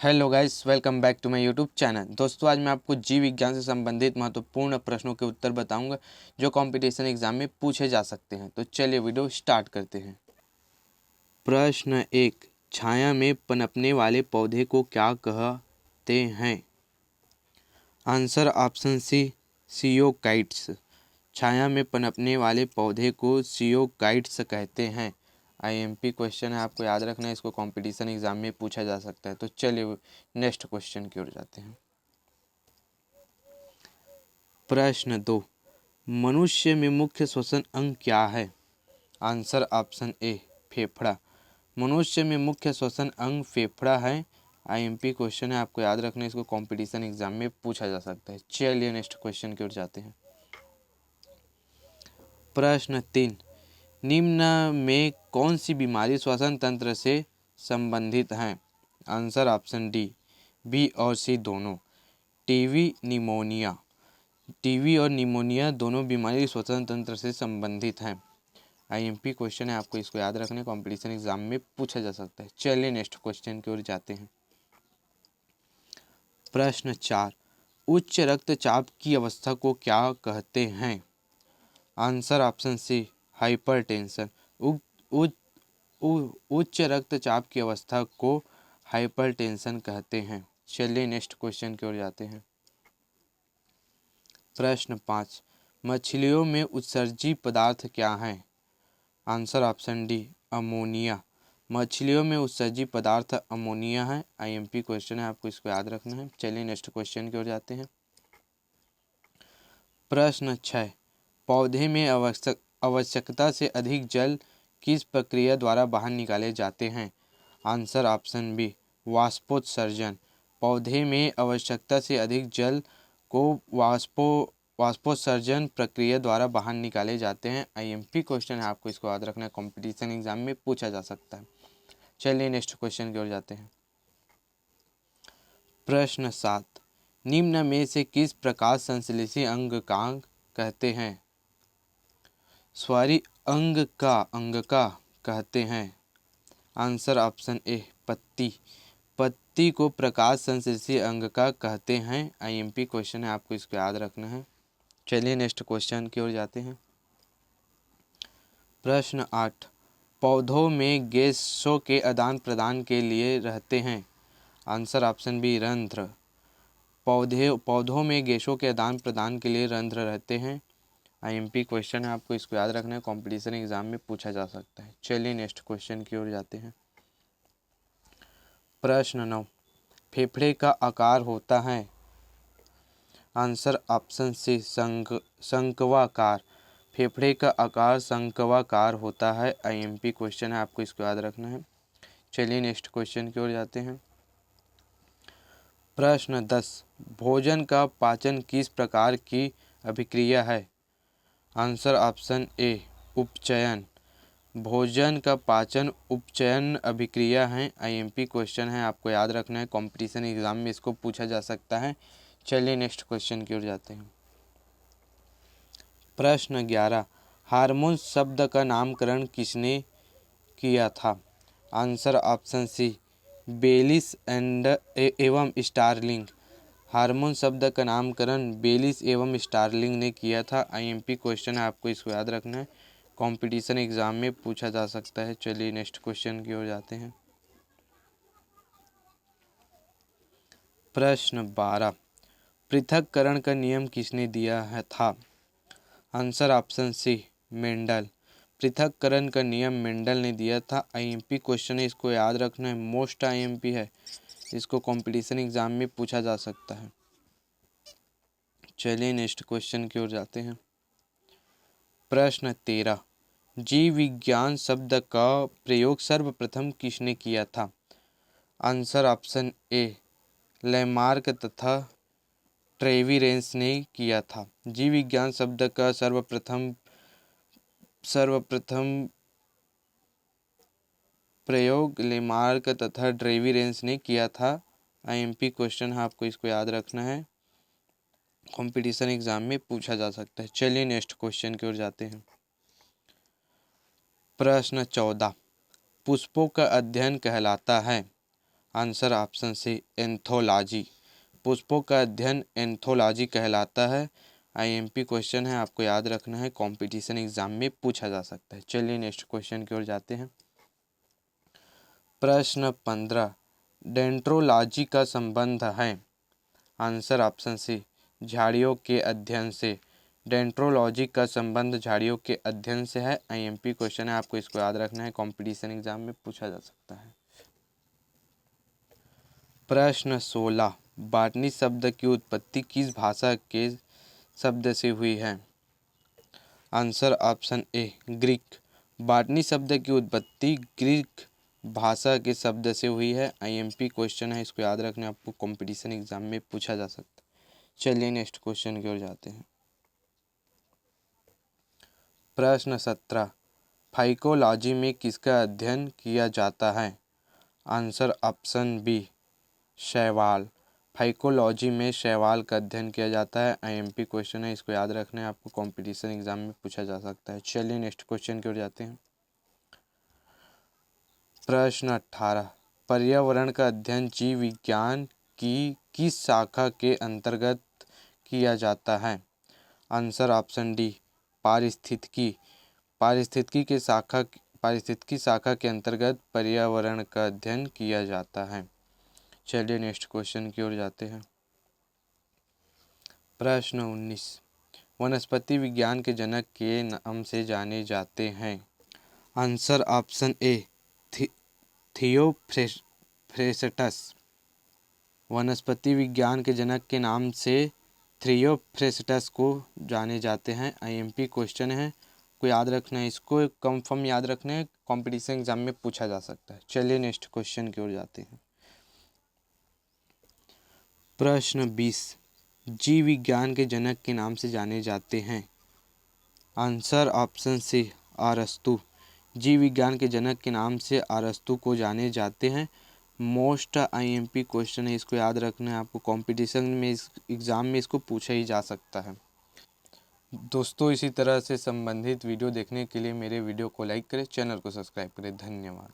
Hello guys, welcome back to my YouTube channel. दोस्तों, आज मैं आपको जीव विज्ञान से संबंधित महत्वपूर्ण प्रश्नों के उत्तर बताऊंगा जो कंपटीशन एग्जाम में पूछे जा सकते हैं। तो चलिए वीडियो स्टार्ट करते हैं। प्रश्न 1, छाया में पनपने वाले पौधे को क्या कहते हैं? आंसर ऑप्शन सी, सियोकाइट्स। छाया में पनपने वाले पौधे को सियोकाइट्स कहते हैं। आईएमपी क्वेश्चन है, आपको याद रखना है, इसको कंपटीशन एग्जाम में पूछा जा सकता है। तो चलिए नेक्स्ट क्वेश्चन की ओर जाते हैं। प्रश्न 2, मनुष्य में मुख्य श्वसन अंग क्या है? आंसर ऑप्शन ए, फेफड़ा। मनुष्य में मुख्य श्वसन अंग फेफड़ा है। आईएमपी क्वेश्चन है, आपको याद रखना है, इसको कंपटीशन एग्जाम में पूछा जा सकता है। चलिए नेक्स्ट क्वेश्चन की ओर जाते हैं। प्रश्न 3, निम्न में कौन सी बीमारी श्वसन तंत्र से संबंधित है? आंसर ऑप्शन डी, बी और सी दोनों। TB, pneumonia. टीबी और निमोनिया दोनों बीमारी श्वसन तंत्र से संबंधित हैं। आईएमपी क्वेश्चन है, आपको इसको याद रखना है, कंपटीशन एग्जाम में पूछा जा सकता है। चलिए नेक्स्ट क्वेश्चन की ओर जाते हैं। प्रश्न 4, उच्च रक्तचाप की अवस्था को क्या कहते हैं? Answer option C, hypertension. उच्च रक्तचाप की अवस्था को हाइपरटेंशन कहते हैं। चलिए नेक्स्ट क्वेश्चन की ओर जाते हैं। प्रश्न 5, मछलियों में उत्सर्जी पदार्थ क्या है? Answer option D, ammonia. मछलियों में उत्सर्जी पदार्थ अमोनिया है। आईएमपी क्वेश्चन है, आपको इसको याद रखना है। चलिए नेक्स्ट क्वेश्चन की ओर जाते हैं। प्रश्न 6, पौधे में आवश्यकता से अधिक जल किस प्रक्रिया द्वारा बाहर निकाले जाते हैं? आंसर ऑप्शन बी, वाष्पोत्सर्जन। पौधे में आवश्यकता से अधिक जल को वाष्पोत्सर्जन प्रक्रिया द्वारा बाहर निकाले जाते हैं। आईएमपी क्वेश्चन है, आपको इसको याद रखना है, कंपटीशन एग्जाम में पूछा जा सकता है। चलिए नेक्स्ट क्वेश्चन की ओर जाते हैं। प्रश्न 7, निम्न में से किस प्रकाश संश्लेषी अंग का कहते हैं? स्वारी अंग का कहते हैं। आंसर ऑप्शन ए, पत्ती। पत्ती को प्रकाश संश्लेषी अंग का कहते हैं। आईएमपी क्वेश्चन है, आपको इसको याद रखना है। चलिए नेक्स्ट क्वेश्चन की ओर जाते हैं। प्रश्न 8, पौधों में गैसों के आदान प्रदान के लिए रहते हैं। आंसर ऑप्शन बी, रंध्र। पौधों में गैसों के आदान प्रदान के लिए रंध्र रहते हैं। आईएमपी क्वेश्चन है, आपको इसको याद रखना है, कंपटीशन एग्जाम में पूछा जा सकता है। चलिए नेक्स्ट क्वेश्चन की ओर जाते हैं। प्रश्न 9, फेफड़े का आकार होता है। आंसर ऑप्शन सी, शंक्वाकार। फेफड़े का आकार शंक्वाकार होता है। आईएमपी क्वेश्चन है, आपको इसको याद रखना है। चलिए नेक्स्ट क्वेश्चन की ओर जाते हैं। प्रश्न 10, भोजन का पाचन किस प्रकार की अभिक्रिया है? आंसर ऑप्शन ए, उपचयन। भोजन का पाचन उपचयन अभिक्रिया है। आईएमपी क्वेश्चन है, आपको याद रखना है, कंपटीशन एग्जाम में इसको पूछा जा सकता है। चलिए नेक्स्ट क्वेश्चन की ओर जाते हैं। प्रश्न 11, हार्मोन शब्द का नामकरण किसने किया था? आंसर ऑप्शन सी, बेलिस एवं स्टारलिंग। हार्मोन शब्द का नामकरण बेलिस एवं स्टारलिंग ने किया था। आईएमपी क्वेश्चन है, आपको इसको याद रखना है, कंपटीशन एग्जाम में पूछा जा सकता है। चलिए नेक्स्ट क्वेश्चन की ओर जाते हैं। प्रश्न 12, पृथक्करण का नियम किसने दिया है था? Answer option C, Mendel. पृथक्करण का नियम मेंडल ने दिया था। आईएमपी क्वेश्चन है, इसको याद रखना है, मोस्ट आईएमपी है, इसको कंपटीशन एग्जाम में पूछा जा सकता है। चलिए नेक्स्ट क्वेश्चन की ओर जाते हैं। प्रश्न 13, जीव विज्ञान शब्द का प्रयोग सर्वप्रथम किसने किया था? आंसर ऑप्शन ए, लैमार्क तथा ट्रेविरेंस ने किया था। जीव विज्ञान शब्द का सर्वप्रथम प्रयोग लेमार्क तथा ट्रेविरेंस ने किया था। आईएमपी क्वेश्चन है, आपको इसको याद रखना है, कंपटीशन एग्जाम में पूछा जा सकता है। चलिए नेक्स्ट क्वेश्चन की ओर जाते हैं। प्रश्न 14, पुष्पों का अध्ययन कहलाता है। Answer option C anthology. पुष्पों का अध्ययन एंथोलॉजी कहलाता है। आईएमपी क्वेश्चन है, आपको याद रखना है, कंपटीशन एग्जाम में पूछा जा सकता है। चलिए नेक्स्ट क्वेश्चन की ओर जाते हैं। प्रश्न 15, डेंड्रोलॉजी का संबंध है। आंसर ऑप्शन सी झाड़ियों के अध्ययन से। डेंड्रोलॉजी का संबंध झाड़ियों के अध्ययन से है। आईएमपी क्वेश्चन है, आपको इसको याद रखना है, कंपटीशन एग्जाम में पूछा जा सकता है। प्रश्न 16, बॉटनी शब्द की उत्पत्ति किस भाषा के शब्द से हुई है। आंसर ऑप्शन ए ग्रीक। बॉटनी शब्द की उत्पत्ति ग्रीक भाषा के शब्द से हुई है। आईएमपी क्वेश्चन है, इसको याद रखना, आपको कंपटीशन एग्जाम में पूछा जा सकता है। चलिए नेक्स्ट क्वेश्चन की ओर जाते हैं। प्रश्न 17, फाइकोलॉजी में किसका अध्ययन किया जाता है। आंसर ऑप्शन बी शैवाल। फाइकोलॉजी में शैवाल का अध्ययन किया जाता है। आईएमपी क्वेश्चन है, इसको याद रखना है, आपको कंपटीशन एग्जाम में पूछा जा सकता है। चलिए नेक्स्ट क्वेश्चन की ओर जाते हैं। प्रश्न 18, पर्यावरण का अध्ययन जीव विज्ञान की किस शाखा के अंतर्गत किया जाता है। आंसर ऑप्शन डी पारिस्थितिकी। पारिस्थितिकी शाखा के अंतर्गत पर्यावरण का अध्ययन किया जाता है। चलिए नेक्स्ट क्वेश्चन की ओर जाते हैं। प्रश्न 19, वनस्पति विज्ञान के जनक के नाम से जाने जाते हैं। आंसर ऑप्शन ए थियोफ्रेस्टस। वनस्पति विज्ञान के जनक के नाम से थियोफ्रेस्टस को जाने जाते हैं। आईएमपी क्वेश्चन है, को याद रखना है, इसको कंफर्म याद रखना है, कंपटीशन एग्जाम में पूछा जा सकता है। चलिए नेक्स्ट क्वेश्चन की ओर जाते हैं। प्रश्न 20, जीव विज्ञान के जनक के नाम से जाने जाते हैं। आंसर ऑप्शन सी अरस्तु। जीव विज्ञान के जनक के नाम से अरस्तु को जाने जाते हैं। मोस्ट आईएमपी क्वेश्चन है, इसको याद रखना है, आपको कंपटीशन में इस एग्ज़ाम में इसको पूछा ही जा सकता है। दोस्तों, इसी तरह से संबंधित वीडियो देखने के लिए मेरे वीडियो को लाइक करें, चैनल को सब्सक्राइब करें। धन्यवाद।